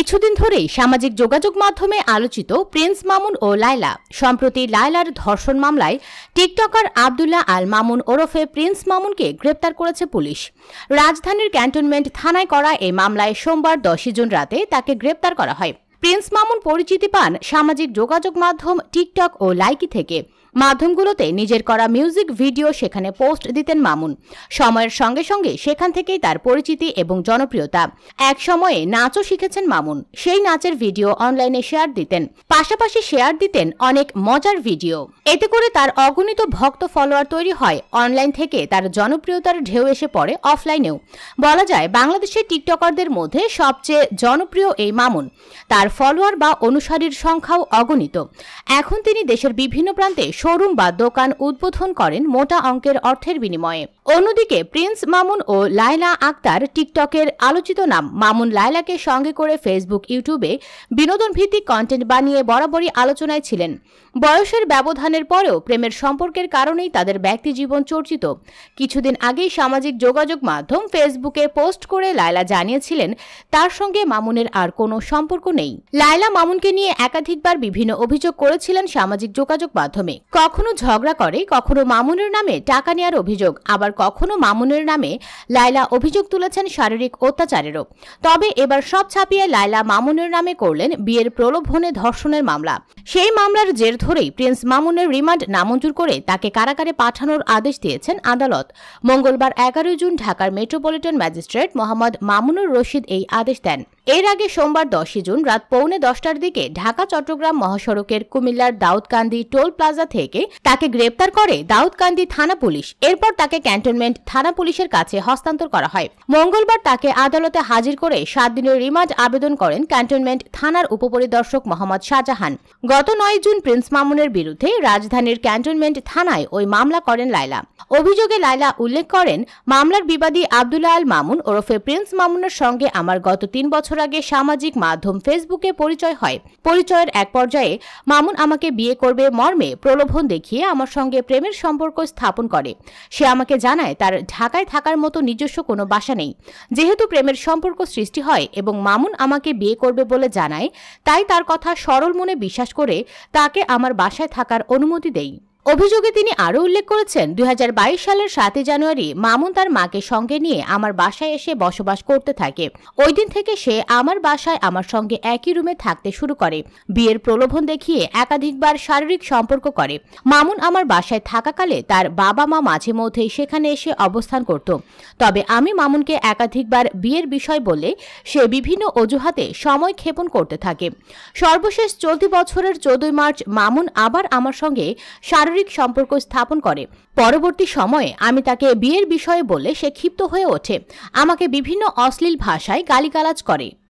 কিছুদিন ধরেই সামাজিক যোগাযোগ মাধ্যমে আলোচিত প্রিন্স মামুন ও লায়লা। সম্প্রতি লায়লার ধর্ষণ মামলায় টিকটকার আব্দুল্লাহ আল মামুন ওরফে প্রিন্স মামুনকে গ্রেপ্তার করেছে পুলিশ। রাজধানীর ক্যান্টনমেন্ট থানায় করা এই মামলায় সোমবার 10 জুন রাতে তাকে গ্রেপ্তার করা হয়। প্রিন্স মামুন পরিচিতি পান সামাজিক যোগাযোগ মাধ্যম টিকটক ও লাইকি থেকে। মাধ্যমগুলোতে নিজের করা মিউজিক ভিডিও সেখানে পোস্ট দিতেন মামুন। সময়ের সঙ্গে সঙ্গে সেখান থেকেই তার পরিচিতি এবং জনপ্রিয়তা। এক সময়ে নাচও শিখেছেন মামুন। সেই নাচের ভিডিও অনলাইনে শেয়ার দিতেন, পাশাপাশি শেয়ার দিতেন অনেক মজার ভিডিও। এতে করে তার অগণিত ভক্ত ফলোয়ার তৈরি হয়। অনলাইন থেকে তার জনপ্রিয়তার ঢেউ এসে পড়ে অফলাইনেও। বলা যায় বাংলাদেশের টিকটকারদের মধ্যে সবচেয়ে জনপ্রিয় এই মামুন। তার ফলোয়ার বা অনুসারীর সংখ্যাও অগণিত। এখন তিনি দেশের বিভিন্ন প্রান্তে শোরুম বা দোকান উদ্বোধন করেন মোটা অঙ্কের অর্থের বিনিময়ে। অন্যদিকে প্রিন্স মামুন ও লায়লা আক্তার টিকটকের আলোচিত নাম। মামুন লায়লাকে সঙ্গে করে ফেসবুক, ইউটিউবে বিনোদন ভিত্তিক কন্টেন্ট বানিয়ে বরাবরই আলোচনায় ছিলেন। বয়সের ব্যবধানের পরেও প্রেমের সম্পর্কের কারণেই তাদের ব্যক্তি জীবন চর্চিত। কিছুদিন আগেই সামাজিক যোগাযোগ মাধ্যম ফেসবুকে পোস্ট করে লায়লা জানিয়েছিলেন তার সঙ্গে মামুনের আর কোনো সম্পর্ক নেই। লায়লা মামুনকে নিয়ে একাধিকবার বিভিন্ন অভিযোগ করেছিলেন সামাজিক যোগাযোগ মাধ্যমে। কখনো ঝগড়া করে, কখনো মামুনের নামে টাকা নেওয়ার অভিযোগ, আবার কখনো মামুনের নামে লায়লা অভিযোগ তুলেছেন শারীরিক অত্যাচারেরও। তবে এবার সব ছাপিয়ে লায়লা মামুনের নামে করলেন বিয়ের প্রলোভনে ধর্ষণের মামলা। সেই মামলার জের ধরেই প্রিন্স মামুনের রিমান্ড নামঞ্জুর করে তাকে কারাগারে পাঠানোর আদেশ দিয়েছেন আদালত। মঙ্গলবার 11 জুন ঢাকার মেট্রোপলিটন ম্যাজিস্ট্রেট মোহাম্মদ মামুনুর রশিদ এই আদেশ দেন। এর আগে সোমবার 10 জুন রাত 9:45টার দিকে ঢাকা চট্টগ্রাম মহাসড়কের কুমিল্লার দাউদকান্দি টোল প্লাজা থেকে তাকে গ্রেপ্তার করে দাউদকান্দি থানা পুলিশ। এরপর তাকে ক্যান্টনমেন্ট থানা পুলিশের কাছে হস্তান্তর করা হয়। মঙ্গলবার তাকে আদালতে হাজির করে 7 দিনের রিমান্ড আবেদন করেন ক্যান্টনমেন্ট থানার উপপরিদর্শক মোহাম্মদ শাহজাহান। গত 9 জুন প্রিন্স মামুনের বিরুদ্ধে রাজধানীর ক্যান্টনমেন্ট থানায় ওই মামলা করেন লায়লা। অভিযোগে লায়লা উল্লেখ করেন, মামলার বিবাদী আব্দুল্লাহ আল মামুন ওরফে প্রিন্স মামুনের সঙ্গে আমার গত 3 বছর আগে সামাজিক মাধ্যম ফেসবুকে পরিচয় হয়। পরিচয়ের এক পর্যায়ে মামুন আমাকে বিয়ে করবে মর্মে প্রলোভন দেখিয়ে আমার সঙ্গে প্রেমের সম্পর্ক স্থাপন করে। সে আমাকে জানায় তার ঢাকায় থাকার মতো নিজস্ব কোনো বাসা নেই। যেহেতু প্রেমের সম্পর্ক সৃষ্টি হয় এবং মামুন আমাকে বিয়ে করবে বলে জানায়, তাই তার কথা সরল মনে বিশ্বাস করে তাকে আমার বাসায় থাকার অনুমতি দেই। অভিযোগে তিনি আরও উল্লেখ করেছেন, 2022 সালের 7 জানুয়ারি মামুন তার মাকে সঙ্গে নিয়ে আমার বাসায় এসে বসবাস করতে থাকে। ওই দিন থেকে সে আমার বাসায় আমার সঙ্গে একই রুমে থাকতে শুরু করে। বিয়ের প্রলোভন দেখিয়ে একাধিকবার শারীরিক সম্পর্ক করে। মামুন আমার বাসায় থাকাকালে তার বাবা মা মাঝে মধ্যেই সেখানে এসে অবস্থান করত। তবে আমি মামুনকে একাধিকবার বিয়ের বিষয় বলে সে বিভিন্ন অজুহাতে সময় ক্ষেপণ করতে থাকে। সর্বশেষ চলতি বছরের 14 মার্চ মামুন আবার আমার সঙ্গে শারীরিক সম্পর্ক স্থাপন করে। পরবর্তী সময়ে আমি তাকে বিয়ের বিষয়ে বলে সে ক্ষিপ্ত হয়ে ওঠে। আমাকে বিভিন্ন অশ্লীল ভাষায় গালিগালাজ করে।